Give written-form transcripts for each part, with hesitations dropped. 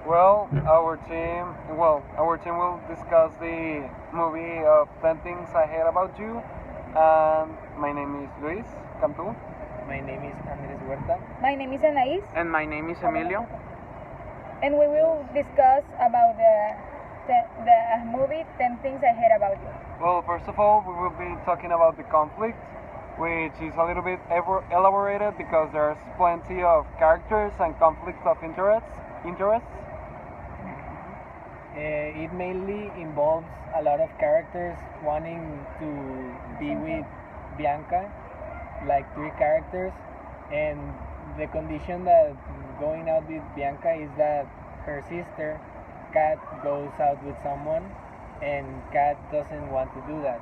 Our team will discuss the movie of 10 Things I Hate About You. And my name is Luis Cantu. My name is Andres Huerta. My name is Anais, And my name is Emilio. and we will discuss about the movie 10 Things I Hate About You. Well, first of all, we will be talking about the conflict, which is a little bit elaborated because there's plenty of characters and conflict of interests. It mainly involves a lot of characters wanting to be with Bianca, like three characters, and the condition that going out with Bianca is that her sister, Kat, goes out with someone, and Kat doesn't want to do that.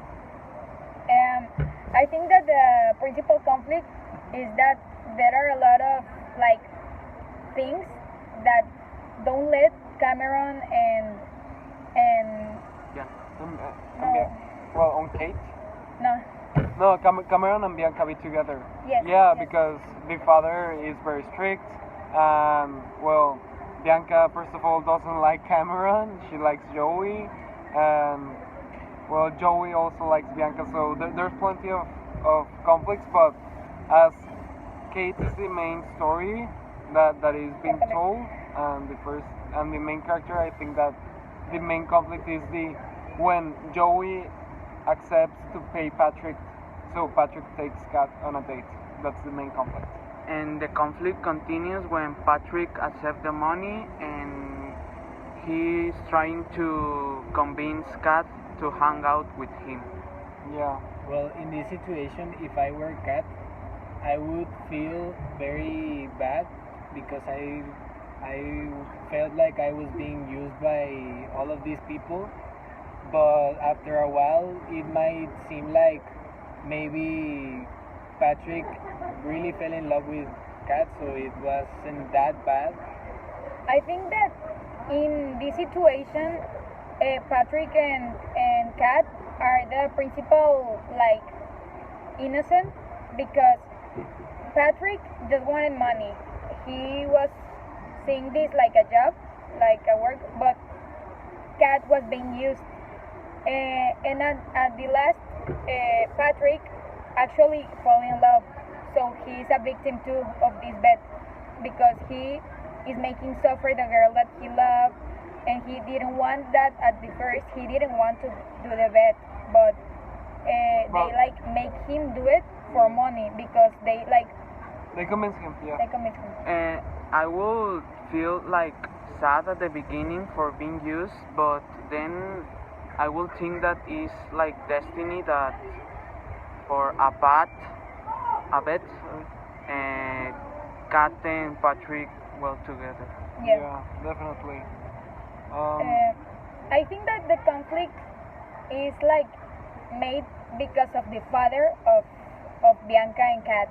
I think that the principal conflict is that there are a lot of like things that don't let Cameron and Yeah. no, On Kate. no, No, Cameron and Bianca be together. yes, Yeah, yes. because the father is very strict, and Bianca first of all doesn't like Cameron. She likes Joey, and Joey also likes Bianca. So there's plenty of conflicts, but as Kate is the main story that is being told, and the main character, I think that the main conflict is the when Joey accepts to pay Patrick, so Patrick takes Kat on a date. That's the main conflict. And the conflict continues when Patrick accepts the money and he's trying to convince Kat to hang out with him. Yeah. Well, in this situation, if I were Kat, I would feel very bad because I felt like I was being used by all of these people. But after a while, it might seem like maybe Patrick really fell in love with Kat, so it wasn't that bad. I think that in this situation, Patrick and Kat are the principal like innocent because Patrick just wanted money. He was seeing this like a job, like a work, but Kat was being used. And at the last, Patrick actually fall in love. So he's a victim too of this bet because he is making suffer the girl that he loved, and he didn't want that at the first. He didn't want to do the bet, but they like make him do it for money because They convince him. Yeah. they commit him. I will feel like sad at the beginning for being used, but then I will think that is like destiny that for a bet, Kat and Patrick well together. Yeah. Yeah, definitely. Uh, I think that the conflict is like made because of the father of Bianca and Kat.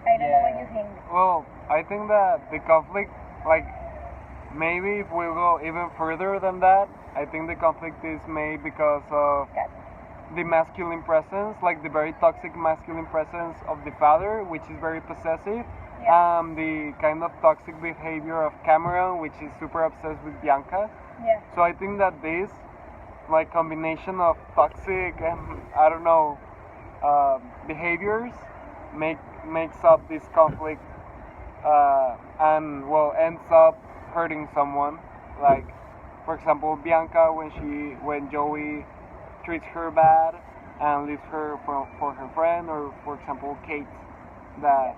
I don't know what you think. Well, I think that the conflict, like, maybe if we go even further than that, I think the conflict is made because of Kat. the masculine presence, like the very toxic masculine presence of the father, which is very possessive. Yeah. The kind of toxic behavior of Cameron, which is super obsessed with Bianca. Yeah. So I think that this, like, combination of toxic and I don't know behaviors makes up this conflict, and ends up hurting someone. Like, for example, Bianca when Joey treats her bad and leaves her for her friend, or for example Kate that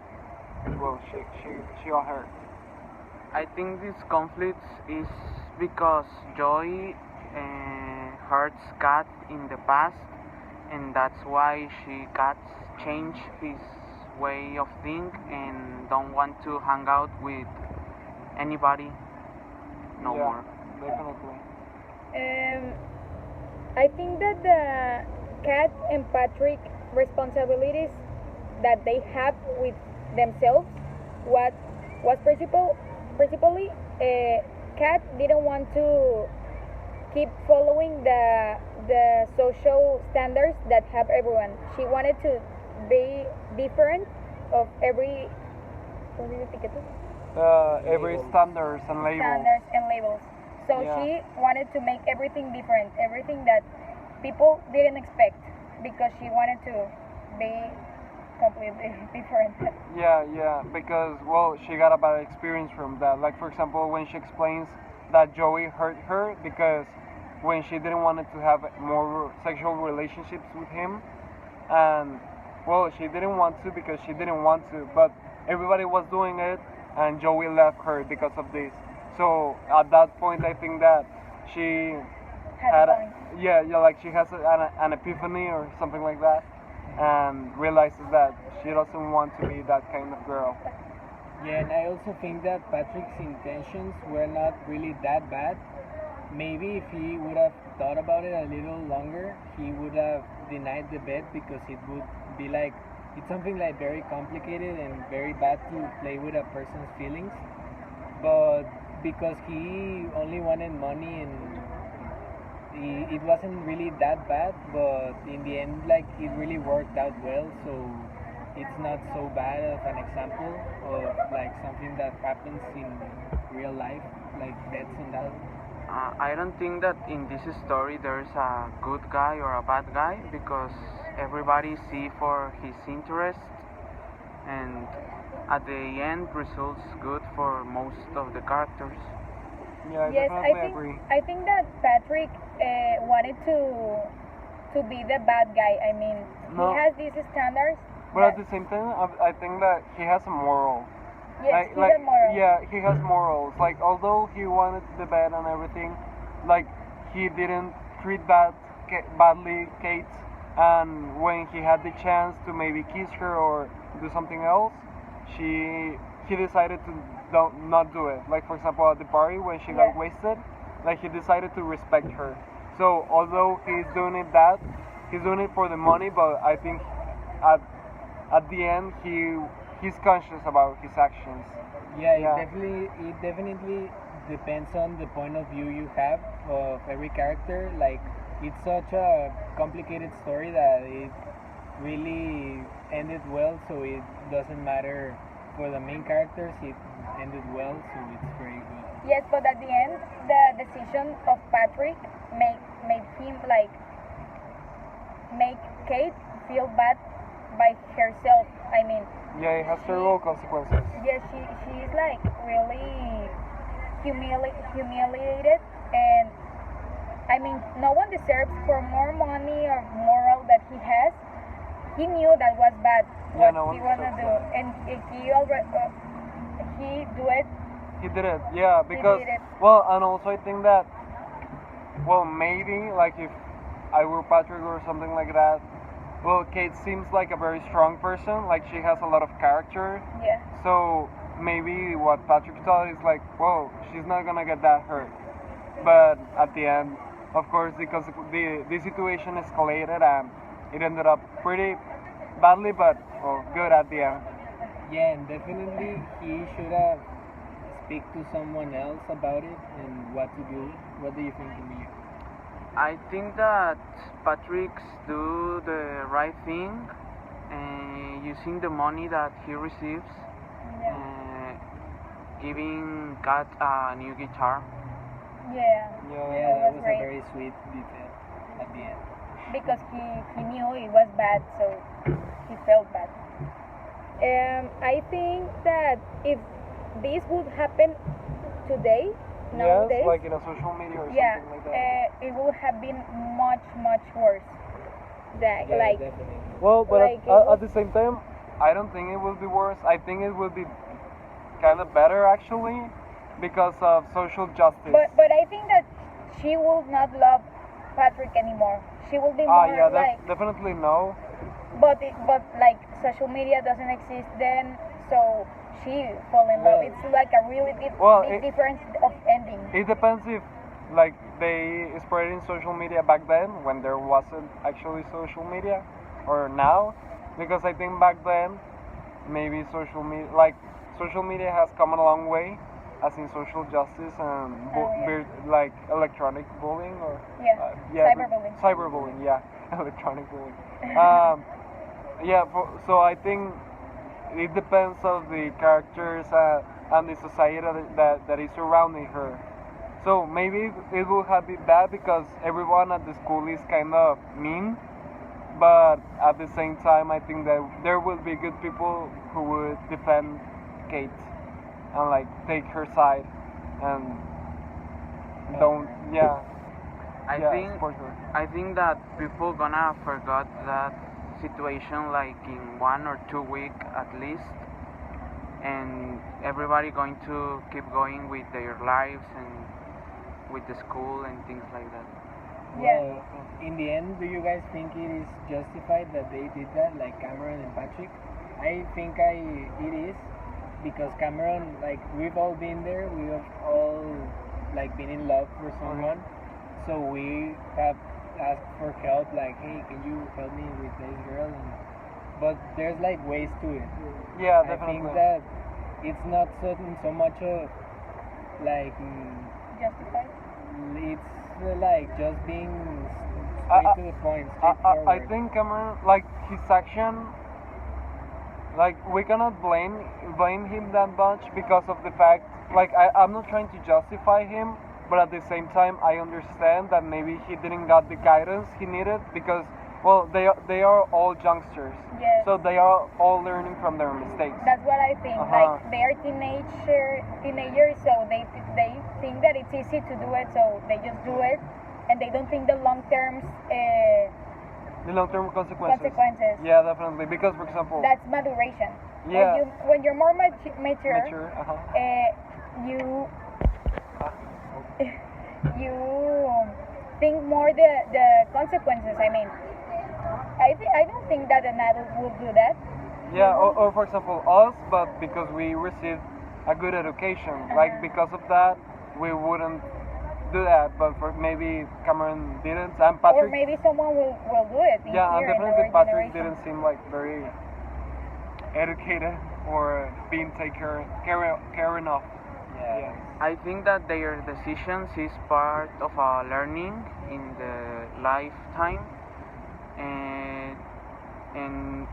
she got hurt. I think this conflict is because Joy hurts Kat in the past, and that's why Kat changed his way of think and don't want to hang out with anybody no Yeah, more. definitely. I think that the Kat and Patrick responsibilities that they have with themselves what was principally Kat didn't want to keep following the social standards that have everyone. She wanted to be different of every. ¿Cómo se dice etiqueta? every Labels. standards and labels. standards and labels. So Yeah. she wanted to make everything different, everything that people didn't expect, because she wanted to be completely different. Yeah, because well, she got a bad experience from that. Like for example, when she explains that Joey hurt her because when she didn't want to have more sexual relationships with him, and well, she didn't want to because she didn't want to, but everybody was doing it, and Joey left her because of this. So at that point, I think that she Had had a point. yeah, like she has an epiphany or something like that, and realizes that she doesn't want to be that kind of girl. Yeah, and I also think that Patrick's intentions were not really that bad. Maybe if he would have thought about it a little longer, he would have denied the bet because it would be like it's something like very complicated and very bad to play with a person's feelings. But because he only wanted money and it wasn't really that bad, but in the end, like it really worked out well. So it's not so bad of an example of like something that happens in real life, like deaths and that. I don't think that in this story there's a good guy or a bad guy because everybody see for his interest and at the end results good for most of the characters. Yeah, I Yes, definitely agree. I think that Patrick wanted to be the bad guy. I mean, No. he has these standards. But at the same time, I think that he has a moral. Yes, he's a moral. Yeah, he has morals. Like although he wanted the bed and everything, like he didn't treat badly Kate, and when he had the chance to maybe kiss her or do something else, he decided to don't not do it. Like for example at the party when she got Yeah. wasted, like he decided to respect her. So although he's doing it for the money, but I think at at the end he's conscious about his actions. Yeah, Yeah. it definitely depends on the point of view you have of every character. Like it's such a complicated story that it really ended well, so it doesn't matter for the main characters. It ended well, so it's very good. Yes, but at the end, the decision of Patrick made him like make Kate feel bad by herself. I mean, Yeah, it has terrible consequences. yes, she's like really humiliated, and I mean, no one deserves for more money or moral that he has. He knew that was bad Yeah, what no he one wanna deserves do, that. and if he already he do it. He did it, yeah, because did it. well, and also I think that well maybe like if I were Patrick or something like that. Well, Kate seems like a very strong person. Like she has a lot of character. Yeah. So maybe what Patrick thought is like, whoa, she's not gonna get that hurt. But at the end, of course, because the situation escalated and it ended up pretty badly, but well, good at the end. Yeah, and definitely he should have speak to someone else about it and what to do. What do you think, Emilio? I think that Patrick's do the right thing using the money that he receives, Yeah. giving Kat a new guitar. Yeah. Yeah. Yeah, that was was great. a very sweet detail at the end. Because he knew it was bad, so he felt bad. I think that if this would happen today, Yes, nowadays, like in a social media or yeah, something like that. it would have been much worse. That Yeah, like definitely. Well, but like, at the same time, I don't think it will be worse. I think it will be kind of better actually because of social justice. but I think that she will not love Patrick anymore. She will be more Yeah, like definitely no. but like social media doesn't exist then, so she fall in love. Well- It's like a really Well, big it- difference of ending. It depends if like they spread in social media back then when there wasn't actually social media or now, because I think back then maybe social media has come a long way as in social justice and Yeah. like electronic bullying or Yeah, cyberbullying. cyberbullying, yeah. Electronic bullying. Yeah, so I think it depends of the characters and the society that is surrounding her. So maybe it will have been bad because everyone at the school is kind of mean, but at the same time, I think that there will be good people who would defend Kate and like take her side and don't, yeah, I yeah, think support her. I think that people gonna forget that situation like in 1 or 2 week at least, and everybody going to keep going with their lives and with the school and things like that. Yeah. Well, in the end, do you guys think it is justified that they did that, like Cameron and Patrick? I think it is, because Cameron, like, we've all been there. We have all like been in love for someone, so we have asked for help. Like, hey, can you help me with this girl? But there's like ways to it. Yeah, I definitely. think that it's not so much of like Justified. it's like just being I- straight to the point, I straightforward. think Cameron, like his action, like we cannot blame him that much because of the fact, like I'm not trying to justify him, but at the same time I understand that maybe he didn't got the guidance he needed because, well, they are all youngsters, Yes. so they are all learning from their mistakes. That's what I think. Uh-huh. Like they are teenagers, so they think that it's easy to do it, so they just do it, and they don't think the long term The long-term consequences. consequences. Yeah, definitely. Because, for example, That's maduration. Yeah. When you're more mature, mature. you Ah, you think more the consequences. I mean, I don't think that an adult would do that. Yeah, or for example, us, but because we received a good education, like because of that, we wouldn't do that. But for maybe Cameron didn't, and Or Patrick. maybe someone will do it. Yeah, and here in definitely our Patrick generation. didn't seem like very educated or being care enough. Yeah. I think that their decisions is part of a learning in the lifetime, and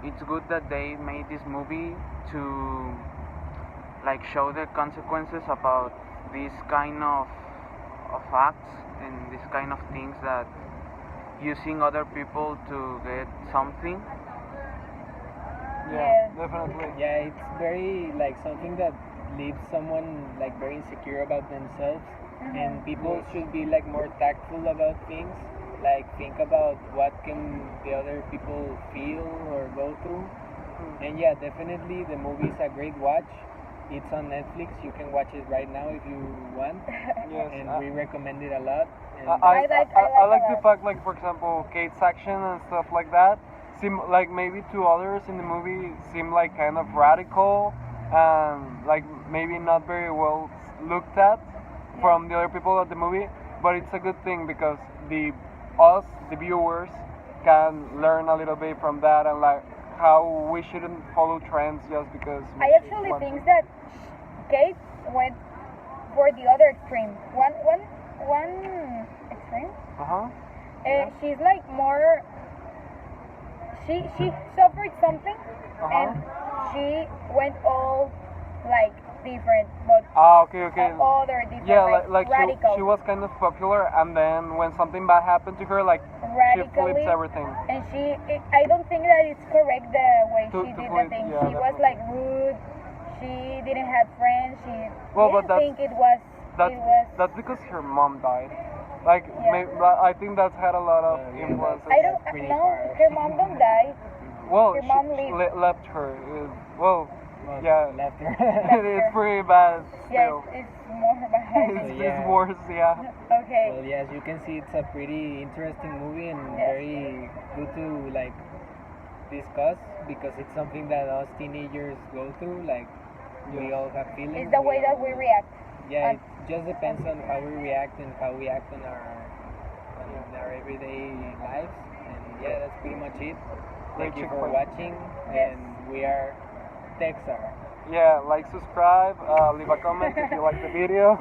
it's good that they made this movie to like show the consequences about this kind of acts and this kind of things, that using other people to get something. Yeah, Yeah. definitely. Yeah, it's very like something that leaves someone like very insecure about themselves, and people should be like more tactful about things. Like think about what can the other people feel or go through. And yeah, definitely the movie is a great watch. It's on Netflix. You can watch it right now if you want, Yes. and we recommend it a lot. And I I like the that. fact, like, for example, Kate's action and stuff like that seem like maybe to others in the movie seem like kind of radical and like maybe not very well looked at from the other people at the movie, but it's a good thing because the viewers can learn a little bit from that, and like how we shouldn't follow trends just because we I actually want think to. that Kate went for the other extreme. One extreme. Uh-huh. She's like more. She suffered something, and she went all like different, but Ah, okay, okay. other different, Yeah, like radical. she was kind of popular, and then when something bad happened to her, like she Radically, flips everything. and I don't think that it's correct the way To she did flip, the thing. yeah, She was definitely. like rude. She didn't have friends. She Well, but didn't think it was. That's because her mom died. Like, Yeah. I think that's had a lot of Yeah, influences. I don't That's pretty know. harsh. Her mom don't die. Well, her mom she lived. left her. Well, well, yeah. left her. it's pretty bad Yes, still. it's more bad. It's, Yeah. it's worse, yeah. Okay. Well, yeah, as you can see, it's a pretty interesting movie and Yes. very good to like discuss, because it's something that us teenagers go through. Like we all have feelings. It's the way that we react. Yeah, and- it just depends on how we react and how we act on our everyday lives. And yeah, that's pretty much it. Thank you Great for checkpoint. watching, Yes. and we are Texar. Yeah, like, subscribe, leave a comment if you like the video.